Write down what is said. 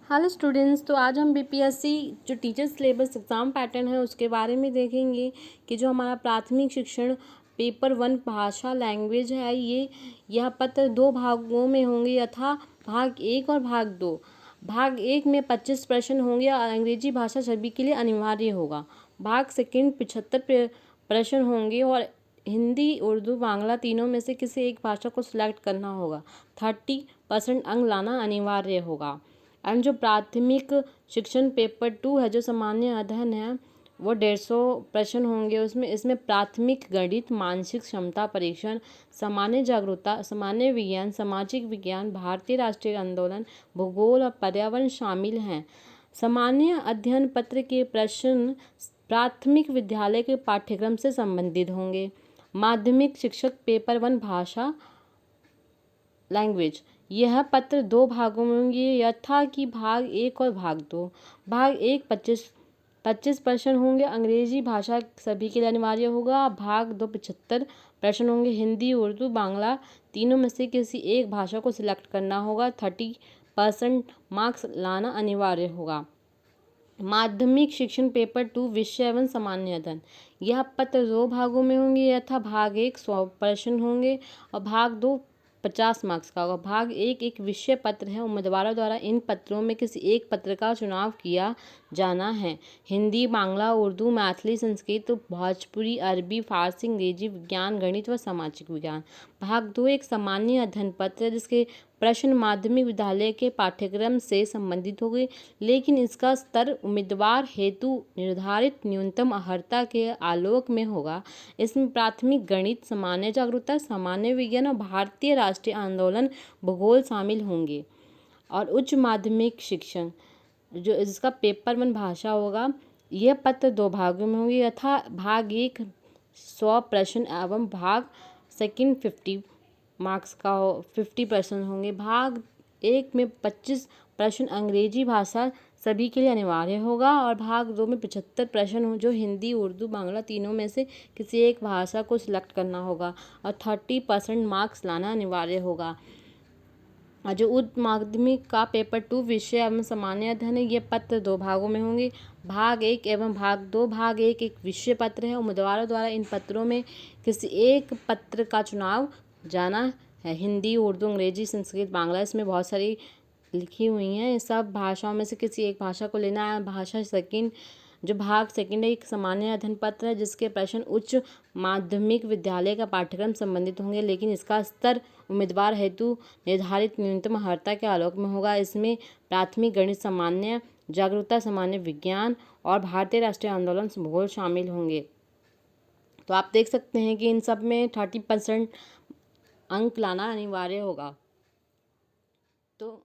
Hello students, तो आज हम बीपीएससी जो टीचर सिलेबस एग्ज़ाम पैटर्न है उसके बारे में देखेंगे कि जो हमारा प्राथमिक शिक्षण पेपर 1 भाषा लैंग्वेज है यह पत्र 2 भागों में होंगे यथा भाग 1 और भाग 2। भाग 1 में 25 प्रश्न होंगे और अंग्रेजी भाषा सभी के लिए अनिवार्य होगा। भाग सेकंड 75 प्रश्न होंगे और हिंदी उर्दू बांग्ला तीनों में से किसी एक भाषा को सिलेक्ट करना होगा। 30% अंक लाना अनिवार्य होगा। एंड जो प्राथमिक शिक्षण पेपर 2 है जो सामान्य अध्ययन है वो 150 प्रश्न होंगे। इसमें प्राथमिक गणित, मानसिक क्षमता परीक्षण, सामान्य जागरूकता, सामान्य विज्ञान, सामाजिक विज्ञान, भारतीय राष्ट्रीय आंदोलन, भूगोल और पर्यावरण शामिल हैं। सामान्य अध्ययन पत्र के प्रश्न प्राथमिक विद्यालय के पाठ्यक्रम से संबंधित होंगे। माध्यमिक शिक्षक पेपर 1 भाषा लैंग्वेज यह पत्र 2 भागों में होंगे यथा कि भाग 1 और भाग 2। भाग 1 25 प्रश्न होंगे, अंग्रेजी भाषा सभी के लिए अनिवार्य होगा। भाग 2 75 प्रश्न होंगे, हिंदी उर्दू बांग्ला तीनों में से किसी एक भाषा को सिलेक्ट करना होगा। 30% मार्क्स लाना अनिवार्य होगा। माध्यमिक शिक्षण पेपर 2 विषय एवं सामान्य अध्ययन यह पत्र 2 भागों में होंगे यथा भाग 1 100 प्रश्न होंगे और भाग 2 50 मार्क्स का होगा। भाग 1 एक विषय पत्र है, उम्मीदवारों द्वारा इन पत्रों में किसी एक पत्र का चुनाव किया जाना है। हिंदी, बांग्ला, उर्दू, मैथिली, संस्कृत, भोजपुरी, अरबी, फारसी, अंग्रेजी, विज्ञान, गणित व सामाजिक विज्ञान। भाग 2 एक सामान्य अध्ययन पत्र है जिसके प्रश्न माध्यमिक विद्यालय के पाठ्यक्रम से संबंधित होंगे, लेकिन इसका स्तर उम्मीदवार हेतु निर्धारित न्यूनतम अर्हता के आलोक में होगा। इसमें प्राथमिक गणित, सामान्य जागरूकता, सामान्य विज्ञान और भारतीय राष्ट्रीय आंदोलन, भूगोल शामिल होंगे। और उच्च माध्यमिक शिक्षण जो इसका पेपर 1 भाषा होगा यह पत्र 2 भागों में होंगे यथा भाग 1 100 प्रश्न एवं भाग सेकंड 50 मार्क्स का 50% होंगे। भाग 1 में 25 प्रश्न अंग्रेजी भाषा सभी के लिए अनिवार्य होगा और भाग 2 में 75 प्रश्न हो जो हिंदी उर्दू बांग्ला तीनों में से किसी एक भाषा को सिलेक्ट करना होगा और 30% मार्क्स लाना अनिवार्य होगा। और जो उच्च माध्यमिक का पेपर 2 विषय एवं सामान्य अध्ययन है ये पत्र 2 भागों में होंगे। भाग 1 एवं भाग 2। भाग 1 एक विषय पत्र है, उम्मीदवारों द्वारा इन पत्रों में किसी एक पत्र का चुनाव जाना है। हिंदी, उर्दू, अंग्रेजी, संस्कृत, बांग्ला इसमें बहुत सारी लिखी हुई हैं। सब भाषाओं में से किसी एक भाषा को लेना है। भाषा सेकंड जो भाग सेकंड है एक सामान्य अध्ययन पत्र है जिसके प्रश्न उच्च माध्यमिक विद्यालय का पाठ्यक्रम संबंधित होंगे, लेकिन इसका स्तर उम्मीदवार हेतु निर्धारित न्यूनतम अर्हता के आलोक में होगा। इसमें प्राथमिक गणित, सामान्य जागरूकता, सामान्य विज्ञान और भारतीय राष्ट्रीय आंदोलन, भूगोल शामिल होंगे। तो आप देख सकते हैं कि इन सब में 30% अंक लाना अनिवार्य होगा। तो